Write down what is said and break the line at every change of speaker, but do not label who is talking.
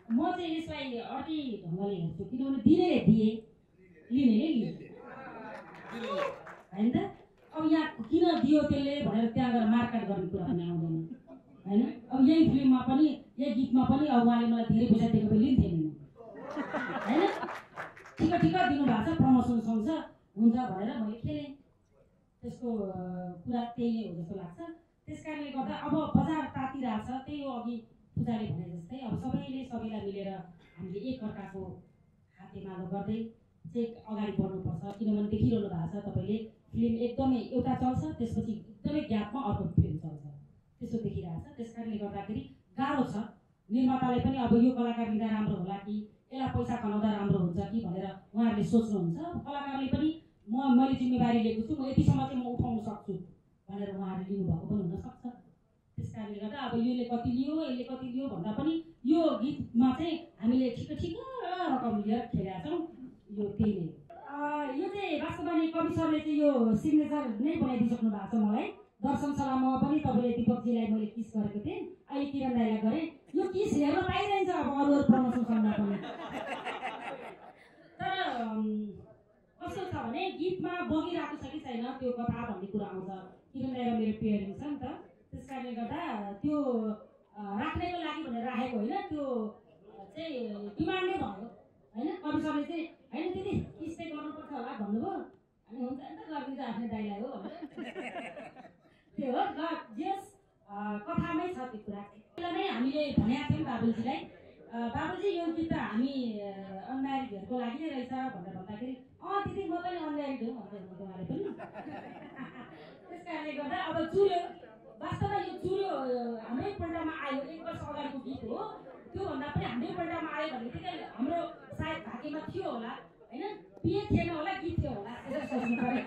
म चाहिँ यसलाई अर्कै ढङ्गले हेर्छु किनभने दिने दिए लिने नै लिए होइन त। अब यहाँ किन दियो त्यसले भनेर त्यहाँ गएर मारकाट गर्ने कुरा पनि आउँदैन होइन। अब यही फिल्ममा पनि यही गीतमा पनि अब उहाँले मलाई धेरै पैसा दिएको भए लिन्थेँ नि होइन। ठिक दिनुभएको छ प्रमोसन सँगछ हुन्छ भनेर मैले खेलेँ। त्यसको कुरा त्यही हो जस्तो लाग्छ। त्यस कारणले गर्दा अब बजार तातिरहेछ त्यही हो अघि पूजाले भने जस्तै अब सबैले सबैलाई मिलेर हामीले एकअर्काको हातेमालो गर्दै चाहिँ अगाडि बढ्नुपर्छ। किनभने देखिरहनु भएको छ तपाईँले फिल्म एकदमै एउटा चल्छ त्यसपछि एकदमै ग्यापमा अर्को फिल्म चल्छ त्यस्तो देखिरहेछ। त्यस कारणले गर्दाखेरि गाह्रो छ निर्माताले पनि अब यो कलाकार लिँदा राम्रो होला कि यसलाई पैसा कमाउँदा राम्रो हुन्छ कि भनेर उहाँहरूले सोच्नुहुन्छ। कलाकारले पनि मैले जिम्मेवारी लिएको छु म यतिसम्म चाहिँ म उठाउन सक्छु भनेर उहाँहरूले लिनुभएको पनि हुनसक्छ। त्यस कारणले गर्दा अब यसले कति लियो भन्दा पनि यो गीतमा चाहिँ हामीले ठिक रकम लिएर खेलेका छौँ। यो त्यही नै यो चाहिँ वास्तवमा नै कवि सरले चाहिँ यो सिग्नेचर नै बनाइदिइसक्नु भएको छ मलाई। दर्शन सभामा पनि तपाईँले दिपकजीलाई मैले किस गरेको थिएँ अहिले किरण दाइलाई गरेँ। यो किस हेर्न पाइरहन्छ अब अरू प्रमोसन सङ्घमा पनि। तर कस्तो छ भने गीतमा बगिरहेको छ कि छैन त्यो कथा भन्ने कुरा आउँछ। किरण दाइ र मेरो पेयरिङ छ नि त। त्यस कारणले गर्दा त्यो राख्नेको लागि भनेर राखेको होइन त्यो चाहिँ डिमान्ड नै भयो होइन। कवि सरले चाहिँ होइन दिदी किस चाहिँ गर्नुपर्छ होला भन्नुभयो अनि हुन्छ नि त गरिदिन्छ आफ्नो दाइलाई हो भनेर त्यो हो ल जस कथामै छ त्यो कुरा। त्यसलाई नै हामीले भनेका थियौँ बाबुजीलाई बाबुजी यो गीत त हामी अनम्यारिडहरूको लागि नै रहेछ भनेर भन्दाखेरि दिदी म पनि अनम्यारिड हो भन्दै हुनुहुन्थ्यो उहाँले पनि। त्यस कारणले गर्दा अब चुर्यो वास्तवमा यो चुर्यो हाम्रै पल्टामा आयो 1 वर्ष अगाडिको गीत हो। त्योभन्दा पनि हाम्रै पल्टामा आयो भने चाहिँ हाम्रो सायद भाग्यमा थियो होला होइन। पिए थिएन होला गीत थियो होला त्यसो सोच्नु पर्यो।